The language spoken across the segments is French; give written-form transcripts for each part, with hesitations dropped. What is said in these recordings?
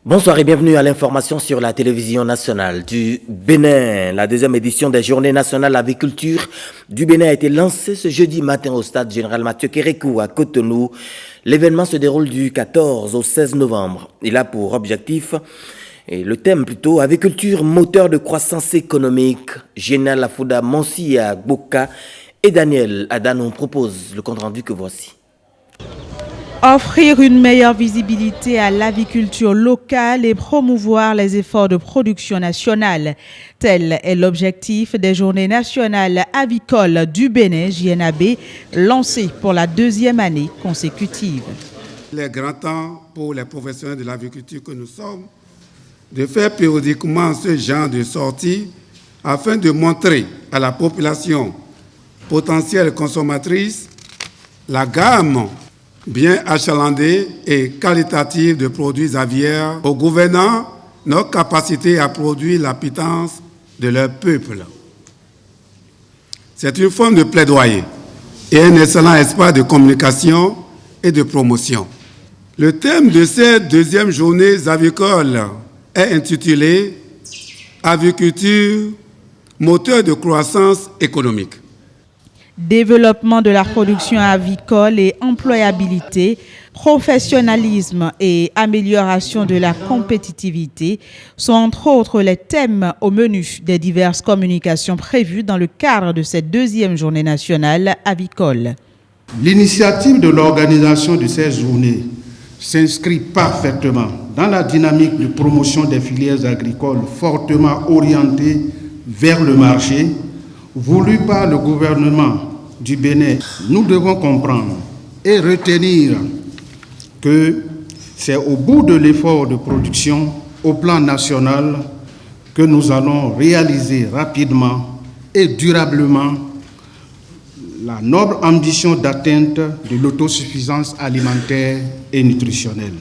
Bonsoir et bienvenue à l'information sur la télévision nationale du Bénin. La deuxième édition des Journées nationales agriculture du Bénin a été lancée ce jeudi matin au stade général Mathieu Kérékou à Cotonou. L'événement se déroule du 14 au 16 novembre. Il a pour objectif, et le thème plutôt, agriculture, moteur de croissance économique. Général Afouda Monsi à Boka et Daniel Adanon propose le compte rendu que voici. Offrir une meilleure visibilité à l'aviculture locale et promouvoir les efforts de production nationale. Tel est l'objectif des Journées nationales avicoles du Bénin, JNAB, lancées pour la deuxième année consécutive. Il est grand temps pour les professionnels de l'aviculture que nous sommes de faire périodiquement ce genre de sortie afin de montrer à la population potentielle consommatrice la gamme bien achalandée et qualitative de produits aviaires, aux gouvernants notre capacité à produire la pitance de leur peuple. C'est une forme de plaidoyer et un excellent espace de communication et de promotion. Le thème de cette deuxième journée avicole est intitulé « Aviculture, moteur de croissance économique ». Développement de la production avicole et employabilité, professionnalisme et amélioration de la compétitivité sont entre autres les thèmes au menu des diverses communications prévues dans le cadre de cette deuxième journée nationale avicole. L'initiative de l'organisation de ces journées s'inscrit parfaitement dans la dynamique de promotion des filières agricoles fortement orientées vers le marché, voulu par le gouvernement du Bénin. Nous devons comprendre et retenir que c'est au bout de l'effort de production au plan national que nous allons réaliser rapidement et durablement la noble ambition d'atteinte de l'autosuffisance alimentaire et nutritionnelle.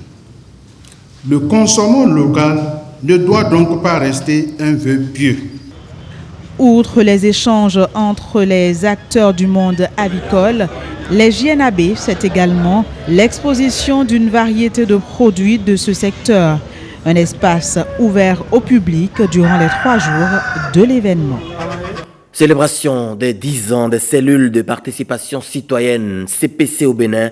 Le consommant local ne doit donc pas rester un vœu pieux. Outre les échanges entre les acteurs du monde avicole, les JNAB, c'est également l'exposition d'une variété de produits de ce secteur. Un espace ouvert au public durant les 3 jours de l'événement. Célébration des 10 ans des cellules de participation citoyenne CPC au Bénin.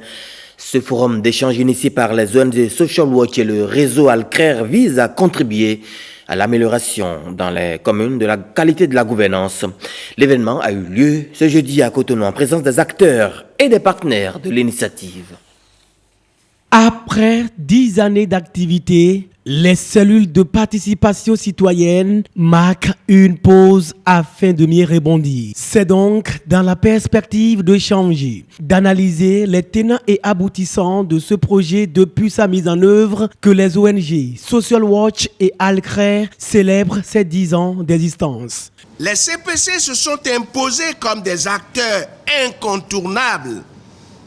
Ce forum d'échange initié par les ONG Social Watch et le réseau Alcrer vise à contribuer à l'amélioration dans les communes de la qualité de la gouvernance. L'événement a eu lieu ce jeudi à Cotonou en présence des acteurs et des partenaires de l'initiative. Après 10 années d'activité, les cellules de participation citoyenne marquent une pause afin de mieux rebondir. C'est donc dans la perspective d'échanger, d'analyser les tenants et aboutissants de ce projet depuis sa mise en œuvre que les ONG Social Watch et Alcrer célèbrent ces 10 ans d'existence. Les CPC se sont imposés comme des acteurs incontournables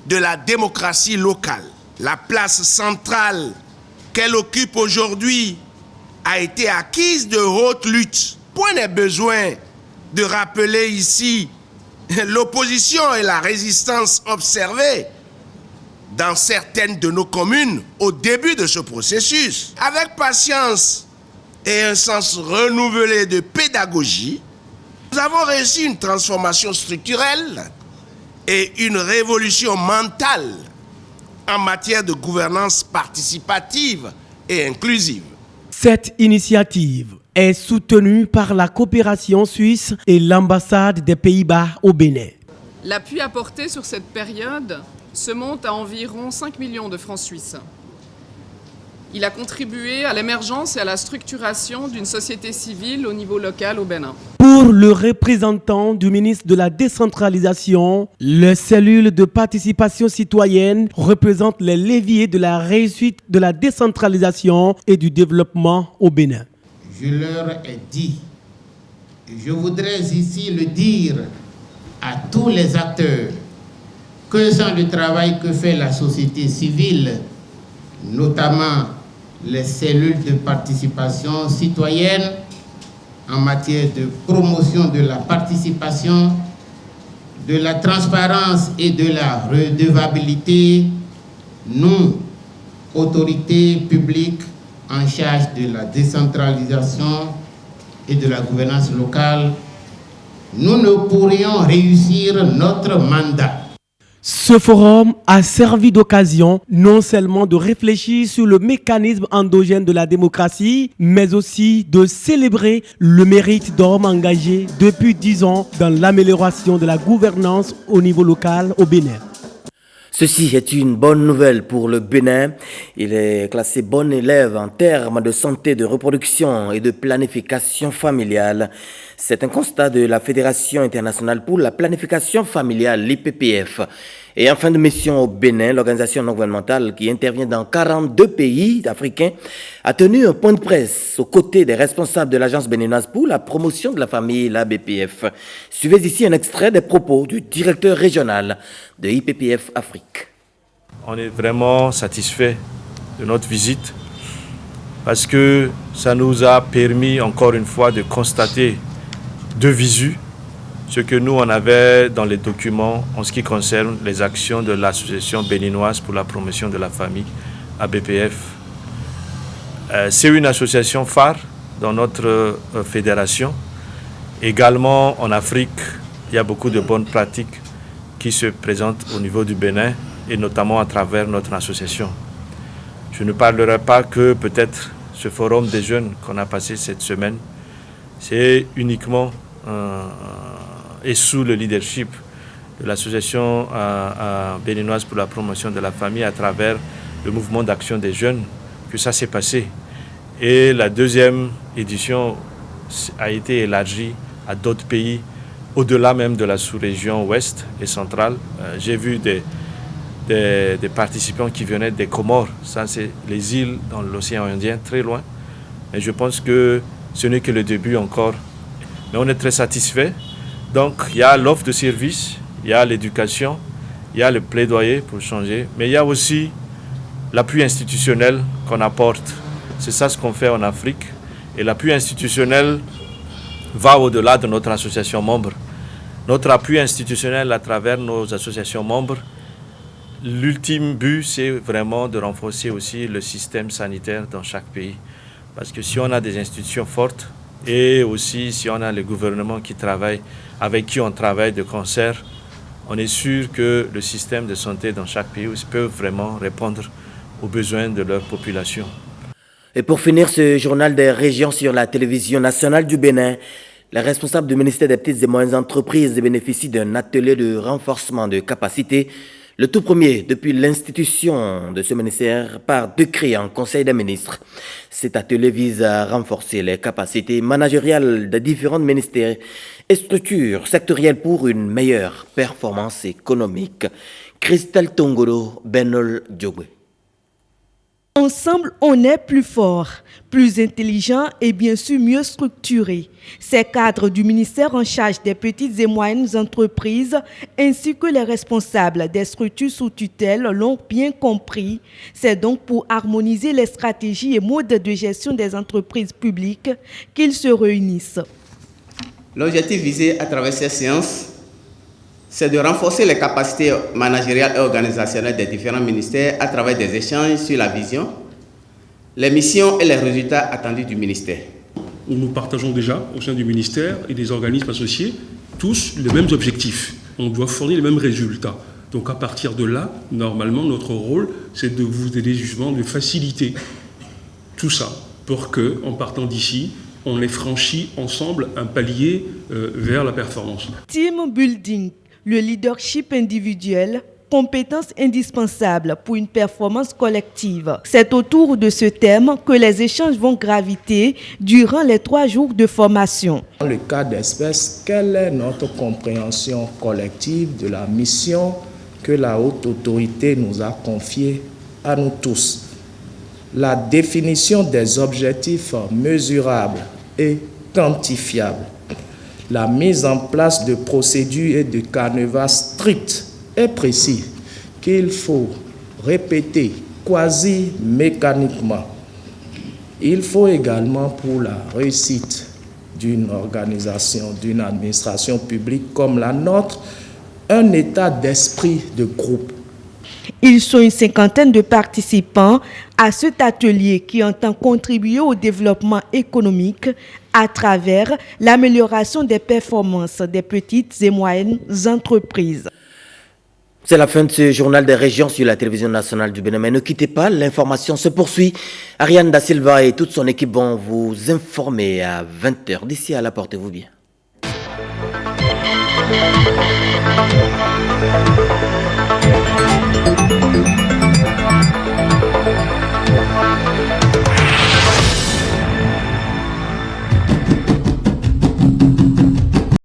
de la démocratie locale. La place centrale qu'elle occupe aujourd'hui a été acquise de haute lutte. Point n'est besoin de rappeler ici l'opposition et la résistance observées dans certaines de nos communes au début de ce processus. Avec patience et un sens renouvelé de pédagogie, nous avons réussi une transformation structurelle et une révolution mentale en matière de gouvernance participative et inclusive. Cette initiative est soutenue par la coopération suisse et l'ambassade des Pays-Bas au Bénin. L'appui apporté sur cette période se monte à environ 5 millions de francs suisses. Il a contribué à l'émergence et à la structuration d'une société civile au niveau local au Bénin. Pour le représentant du ministre de la Décentralisation, les cellules de participation citoyenne représentent les leviers de la réussite de la décentralisation et du développement au Bénin. Je leur ai dit, et je voudrais ici le dire à tous les acteurs, que sans le travail que fait la société civile, notamment les cellules de participation citoyenne, en matière de promotion de la participation, de la transparence et de la redevabilité, nous, autorités publiques, en charge de la décentralisation et de la gouvernance locale, nous ne pourrions réussir notre mandat. Ce forum a servi d'occasion non seulement de réfléchir sur le mécanisme endogène de la démocratie, mais aussi de célébrer le mérite d'hommes engagés depuis 10 ans dans l'amélioration de la gouvernance au niveau local au Bénin. Ceci est une bonne nouvelle pour le Bénin. Il est classé bon élève en termes de santé, de reproduction et de planification familiale. C'est un constat de la Fédération internationale pour la planification familiale, l'IPPF. Et en fin de mission au Bénin, l'organisation non gouvernementale qui intervient dans 42 pays africains a tenu un point de presse aux côtés des responsables de l'Agence béninoise pour la promotion de la famille, la BPF. Suivez ici un extrait des propos du directeur régional de IPPF Afrique. On est vraiment satisfait de notre visite parce que ça nous a permis encore une fois de constater de visu ce que nous on avait dans les documents en ce qui concerne les actions de l'Association béninoise pour la promotion de la famille, ABPF. C'est une association phare dans notre fédération. Également en Afrique, il y a beaucoup de bonnes pratiques qui se présentent au niveau du Bénin et notamment à travers notre association. Je ne parlerai pas que peut-être ce forum des jeunes qu'on a passé cette semaine, c'est uniquement et sous le leadership de l'association béninoise pour la promotion de la famille à travers le mouvement d'action des jeunes que ça s'est passé. Et la deuxième édition a été élargie à d'autres pays, au-delà même de la sous-région ouest et centrale. J'ai vu des participants qui venaient des Comores, ça c'est les îles dans l'océan Indien, très loin. Et je pense que ce n'est que le début encore. Mais on est très satisfait. Donc il y a l'offre de services, il y a l'éducation, il y a le plaidoyer pour changer, mais il y a aussi l'appui institutionnel qu'on apporte. C'est ça ce qu'on fait en Afrique. Et l'appui institutionnel va au-delà de notre association membre. Notre appui institutionnel à travers nos associations membres, l'ultime but, c'est vraiment de renforcer aussi le système sanitaire dans chaque pays. Parce que si on a des institutions fortes et aussi si on a les gouvernements qui travaillent, avec qui on travaille de concert, on est sûr que le système de santé dans chaque pays peut vraiment répondre aux besoins de leur population. Et pour finir ce journal des régions sur la télévision nationale du Bénin, les responsables du ministère des petites et moyennes entreprises bénéficient d'un atelier de renforcement de capacité, le tout premier depuis l'institution de ce ministère par décret en Conseil des ministres. Cet atelier vise à renforcer les capacités managériales des différents ministères et structures sectorielles pour une meilleure performance économique. Christelle Tongoro, Benol Djogwe. Ensemble, on est plus fort, plus intelligent et bien sûr mieux structuré. Ces cadres du ministère en charge des petites et moyennes entreprises ainsi que les responsables des structures sous tutelle l'ont bien compris. C'est donc pour harmoniser les stratégies et modes de gestion des entreprises publiques qu'ils se réunissent. L'objectif visé à travers ces séances, c'est de renforcer les capacités managériales et organisationnelles des différents ministères à travers des échanges sur la vision, les missions et les résultats attendus du ministère. Nous partageons déjà au sein du ministère et des organismes associés tous les mêmes objectifs. On doit fournir les mêmes résultats. Donc à partir de là, normalement, notre rôle, c'est de vous aider justement, de faciliter tout ça pour que, en partant d'ici, on ait franchi ensemble un palier vers la performance. Team building, le leadership individuel, compétence indispensable pour une performance collective. C'est autour de ce thème que les échanges vont graviter durant les 3 jours de formation. Dans le cas d'espèce, quelle est notre compréhension collective de la mission que la haute autorité nous a confiée à nous tous? La définition des objectifs mesurables et quantifiables. La mise en place de procédures et de canevas stricts et précis qu'il faut répéter quasi mécaniquement. Il faut également pour la réussite d'une organisation, d'une administration publique comme la nôtre, un état d'esprit de groupe. Ils sont une cinquantaine de participants à cet atelier qui entend contribuer au développement économique à travers l'amélioration des performances des petites et moyennes entreprises. C'est la fin de ce journal des régions sur la télévision nationale du Bénin. Mais ne quittez pas, l'information se poursuit. Ariane Da Silva et toute son équipe vont vous informer à 20h. D'ici là, portez-vous bien.